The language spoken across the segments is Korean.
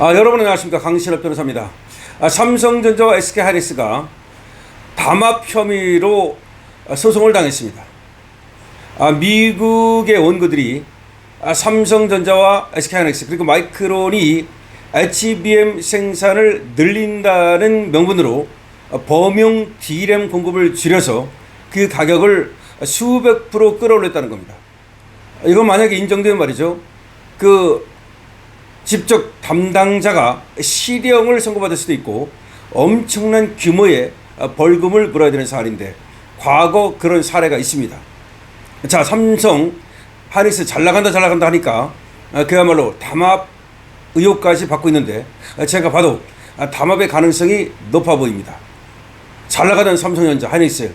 여러분 안녕하십니까. 강신업 변호사입니다. 삼성전자와 SK하이닉스가 담합 혐의로 소송을 당했습니다. 미국의 원고들이 삼성전자와 SK하이닉스 그리고 마이크론이 HBM 생산을 늘린다는 명분으로 범용 D램 공급을 줄여서 그 가격을 수백 프로 끌어올렸다는 겁니다. 이건 만약에 인정되면 말이죠, 직접 담당자가 실형을 선고받을 수도 있고 엄청난 규모의 벌금을 물어야 되는 사안인데, 과거 그런 사례가 있습니다. 자, 삼성 하이닉스 잘 나간다 하니까 그야말로 담합 의혹까지 받고 있는데, 제가 봐도 담합의 가능성이 높아 보입니다. 잘 나가던 삼성전자 하이닉스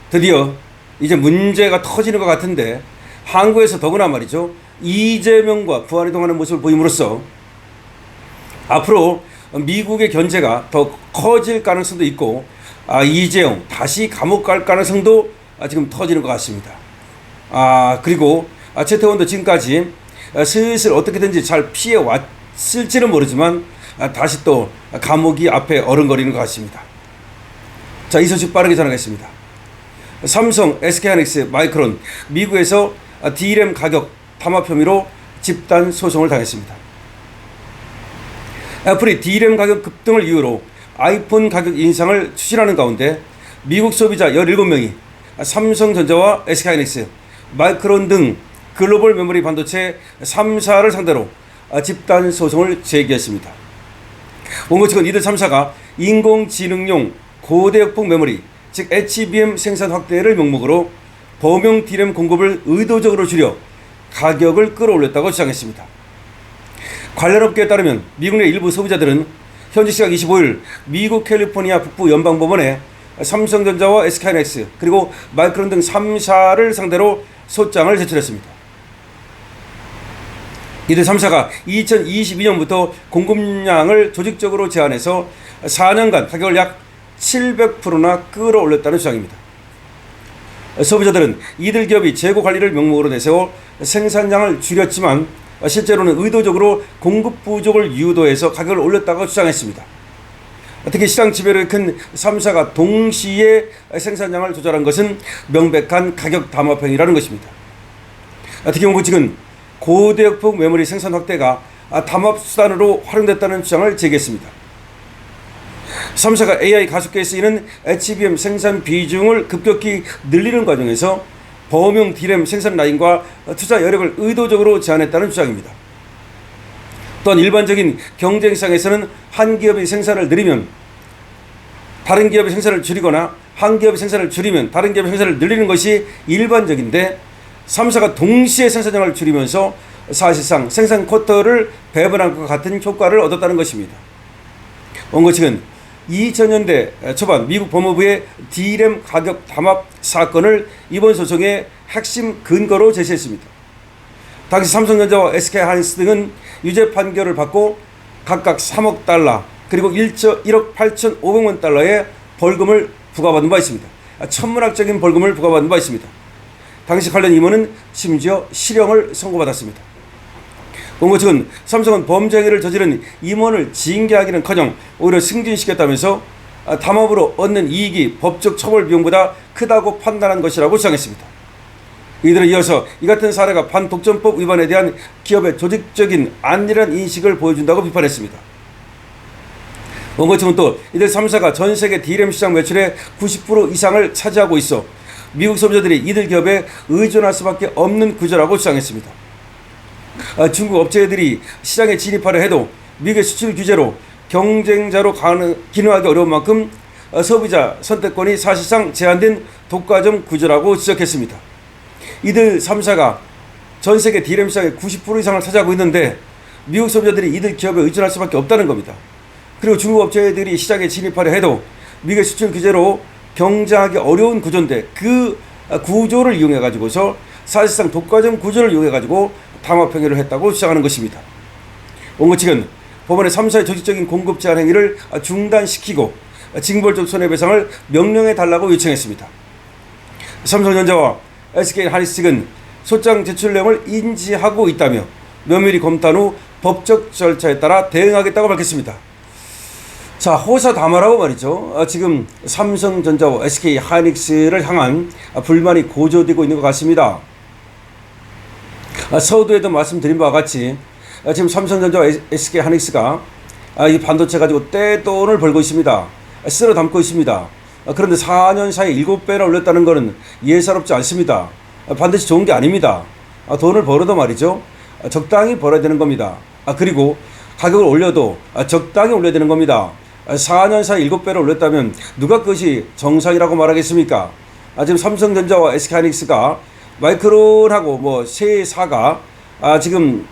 드디어 이제 문제가 터지는 것 같은데, 한국에서 더구나 말이죠, 이재명과 부안이동하는 모습을 보임으로써 앞으로 미국의 견제가 더 커질 가능성도 있고, 이재용 다시 감옥 갈 가능성도 지금 터지는 것 같습니다. 그리고 최태원도 지금까지 슬슬 어떻게든지 잘 피해 왔을지는 모르지만 다시 또 감옥이 앞에 어른거리는 것 같습니다. 자, 이 소식 빠르게 전하겠습니다. 삼성, SK하이닉스, 마이크론 미국에서 D램 가격 담합 혐의로 집단 소송을 당했습니다. 애플이 D램 가격 급등을 이유로 아이폰 가격 인상을 추진하는 가운데 미국 소비자 17명이 삼성전자와 SK하이닉스, 마이크론 등 글로벌 메모리 반도체 3사를 상대로 집단 소송을 제기했습니다. 원고 측은 이들 3사가 인공지능용 고대역폭 메모리, 즉 HBM 생산 확대를 명목으로 범용 D램 공급을 의도적으로 줄여 가격을 끌어올렸다고 주장했습니다. 관련 업계에 따르면 미국 내 일부 소비자들은 현지 시각 25일 미국 캘리포니아 북부 연방법원에 삼성전자와 SK하이닉스 그리고 마이크론 등 3사를 상대로 소장을 제출했습니다. 이들 3사가 2022년부터 공급량을 조직적으로 제한해서 4년간 가격을 약 700%나 끌어올렸다는 주장입니다. 소비자들은 이들 기업이 재고 관리를 명목으로 내세워 생산량을 줄였지만 실제로는 의도적으로 공급 부족을 유도해서 가격을 올렸다고 주장했습니다. 특히 시장 지배력이 큰 3사가 동시에 생산량을 조절한 것은 명백한 가격 담합 행위라는 것입니다. 특히 원고 측은 고대역폭 메모리 생산 확대가 담합 수단으로 활용됐다는 주장을 제기했습니다. 3사가 AI 가속기에 쓰이는 HBM 생산 비중을 급격히 늘리는 과정에서 범용 D램 생산 라인과 투자 여력을 의도적으로 제한했다는 주장입니다. 또한 일반적인 경쟁상에서는 한 기업이 생산을 늘리면 다른 기업의 생산을 줄이거나 한 기업의 생산을 줄이면 다른 기업의 생산을 늘리는 것이 일반적인데, 3사가 동시에 생산량을 줄이면서 사실상 생산 쿼터를 배분한 것 같은 효과를 얻었다는 것입니다. 원고 측은 2000년대 초반 미국 법무부의 D램 가격 담합 사건을 이번 소송의 핵심 근거로 제시했습니다. 당시 삼성전자와 SK하이닉스 등은 유죄 판결을 받고 각각 3억 달러 그리고 1억 8,500만 달러의 벌금을 부과받은 바 있습니다. 천문학적인 벌금을 부과받은 바 있습니다. 당시 관련 임원은 심지어 실형을 선고받았습니다. 원고 측은 삼성은 범죄 행위를 저지른 임원을 징계하기는커녕 오히려 승진시켰다면서 담합으로 얻는 이익이 법적 처벌 비용보다 크다고 판단한 것이라고 주장했습니다. 이들은 이어서 이 같은 사례가 반독점법 위반에 대한 기업의 조직적인 안일한 인식을 보여준다고 비판했습니다. 원고 측은 또 이들 3사가 전 세계 D램 시장 매출의 90% 이상을 차지하고 있어 미국 소비자들이 이들 기업에 의존할 수밖에 없는 구조라고 주장했습니다. 중국 업체들이 시장에 진입하려 해도 미국의 수출 규제로 경쟁자로 기능하기 어려운 만큼 소비자 선택권이 사실상 제한된 독과점 구조라고 지적했습니다. 이들 3사가 전 세계 D램 시장의 90% 이상을 차지하고 있는데 미국 소비자들이 이들 기업에 의존할 수밖에 없다는 겁니다. 그리고 중국 업체들이 시장에 진입하려 해도 미국의 수출 규제로 경쟁하기 어려운 구조인데, 그 구조를 이용해 가지고서 사실상 독과점 구조를 이용해 가지고 담합 행위를 했다고 주장하는 것입니다. 원고 측은 법원에 3사의 조직적인 공급 제한 행위를 중단시키고 징벌적 손해배상을 명령해 달라고 요청했습니다. 삼성전자와 SK하이닉스 측은 소장 제출 내용을 인지하고 있다며 면밀히 검토한 후 법적 절차에 따라 대응하겠다고 밝혔습니다. 자, 호사다마라고 말이죠. 지금 삼성전자와 SK 하이닉스를 향한 불만이 고조되고 있는 것 같습니다. 서두에도 말씀드린 바와 같이 지금 삼성전자와 SK 하이닉스가 이 반도체 가지고 떼돈을 벌고 있습니다. 쓸어 담고 있습니다. 그런데 4년 사이에 7배나 올렸다는 것은 예사롭지 않습니다. 반드시 좋은 게 아닙니다. 돈을 벌어도 말이죠. 적당히 벌어야 되는 겁니다. 그리고 가격을 올려도 적당히 올려야 되는 겁니다. 4년 사이 7배를 올렸다면 누가 그것이 정상이라고 말하겠습니까? 지금 삼성전자와 SK하이닉스가 마이크론하고 뭐 세사가 지금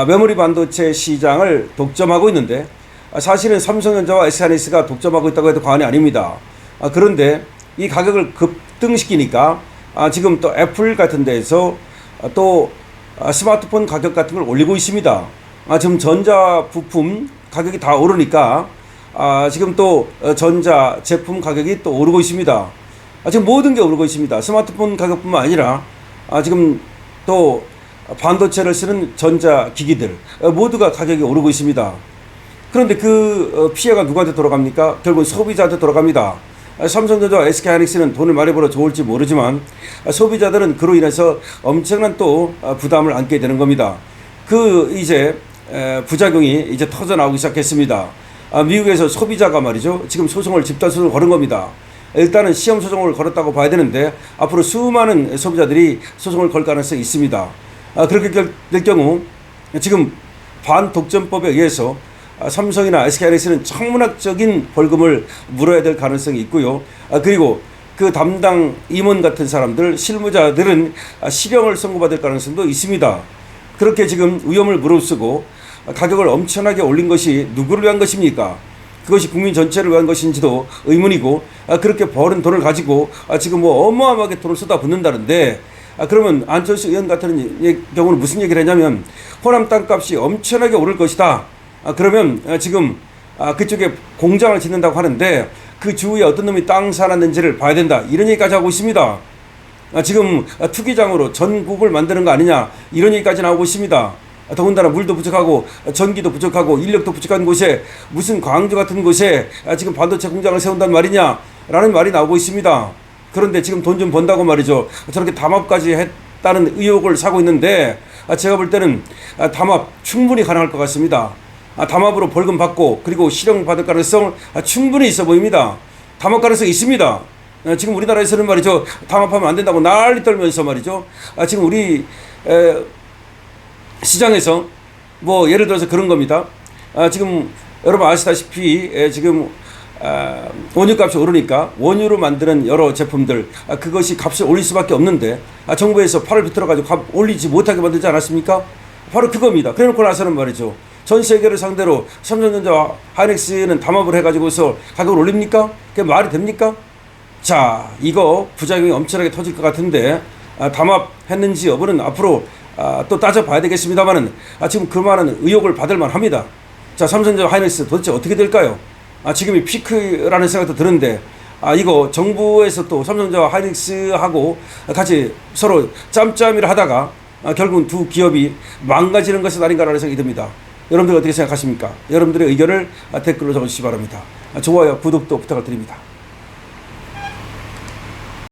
메모리 반도체 시장을 독점하고 있는데 사실은 삼성전자와 SK하이닉스가 독점하고 있다고 해도 과언이 아닙니다. 그런데 이 가격을 급등시키니까 지금 또 애플 같은 데에서 또 스마트폰 가격 같은 걸 올리고 있습니다. 지금 전자 부품 가격이 다 오르니까 지금 또 전자 제품 가격이 또 오르고 있습니다. 지금 모든 게 오르고 있습니다. 스마트폰 가격뿐만 아니라 지금 또 반도체를 쓰는 전자 기기들 모두가 가격이 오르고 있습니다. 그런데 그 피해가 누구한테 돌아갑니까? 결국 소비자한테 돌아갑니다. 삼성전자와 SK하이닉스는 돈을 많이 벌어 좋을지 모르지만 소비자들은 그로 인해서 엄청난 또 부담을 안게 되는 겁니다. 그 이제 부작용이 이제 터져 나오기 시작했습니다. 미국에서 소비자가 말이죠. 지금 소송을 집단 소송을 걸은 겁니다. 일단은 시험 소송을 걸었다고 봐야 되는데 앞으로 수많은 소비자들이 소송을 걸 가능성이 있습니다. 그렇게 될 경우 지금 반독점법에 의해서 삼성이나 SK하이닉스는 천문학적인 벌금을 물어야 될 가능성이 있고요. 그리고 그 담당 임원 같은 사람들, 실무자들은 실형을 선고받을 가능성도 있습니다. 그렇게 지금 위험을 무릅쓰고 가격을 엄청나게 올린 것이 누구를 위한 것입니까? 그것이 국민 전체를 위한 것인지도 의문이고 그렇게 버는 돈을 가지고 지금 뭐 어마어마하게 돈을 쏟아붓는다는데 그러면 안철수 의원 같은 경우는 무슨 얘기를 했냐면 호남 땅값이 엄청나게 오를 것이다. 그러면 지금 그쪽에 공장을 짓는다고 하는데 그 주위에 어떤 놈이 땅 사놨는지를 봐야 된다. 이런 얘기까지 하고 있습니다. 지금 투기장으로 전국을 만드는 거 아니냐 이런 얘기까지 나오고 있습니다. 더군다나 물도 부족하고 전기도 부족하고 인력도 부족한 곳에 무슨 광주 같은 곳에 지금 반도체 공장을 세운단 말이냐 라는 말이 나오고 있습니다. 그런데 지금 돈 좀 번다고 말이죠. 저렇게 담합까지 했다는 의혹을 사고 있는데 제가 볼 때는 담합 충분히 가능할 것 같습니다. 담합으로 벌금 받고 그리고 실형 받을 가능성 충분히 있어 보입니다. 담합 가능성이 있습니다. 지금 우리나라에서는 말이죠. 담합하면 안 된다고 난리 떨면서 말이죠. 지금 우리 시장에서 뭐 예를 들어서 그런 겁니다. 지금 여러분 아시다시피 지금 원유값이 오르니까 원유로 만드는 여러 제품들 그것이 값을 올릴 수밖에 없는데 정부에서 팔을 비틀어가지고 값 올리지 못하게 만들지 않았습니까? 바로 그겁니다. 그래놓고 나서는 말이죠. 전 세계를 상대로 삼성전자와 하이닉스는 담합을 해가지고서 가격을 올립니까? 그게 말이 됩니까? 자, 이거 부작용이 엄청나게 터질 것 같은데 담합했는지 여부는 앞으로 또 따져봐야 되겠습니다만은 지금 그 많은 의혹을 받을 만합니다. 자, 삼성전자 하이닉스 도대체 어떻게 될까요? 지금이 피크라는 생각도 드는데 이거 정부에서 또 삼성전자와 하이닉스하고 같이 서로 짬짬이를 하다가 결국은 두 기업이 망가지는 것은 아닌가라는 생각이 듭니다. 여러분들 어떻게 생각하십니까? 여러분들의 의견을 댓글로 적어주시기 바랍니다. 좋아요, 구독도 부탁을 드립니다.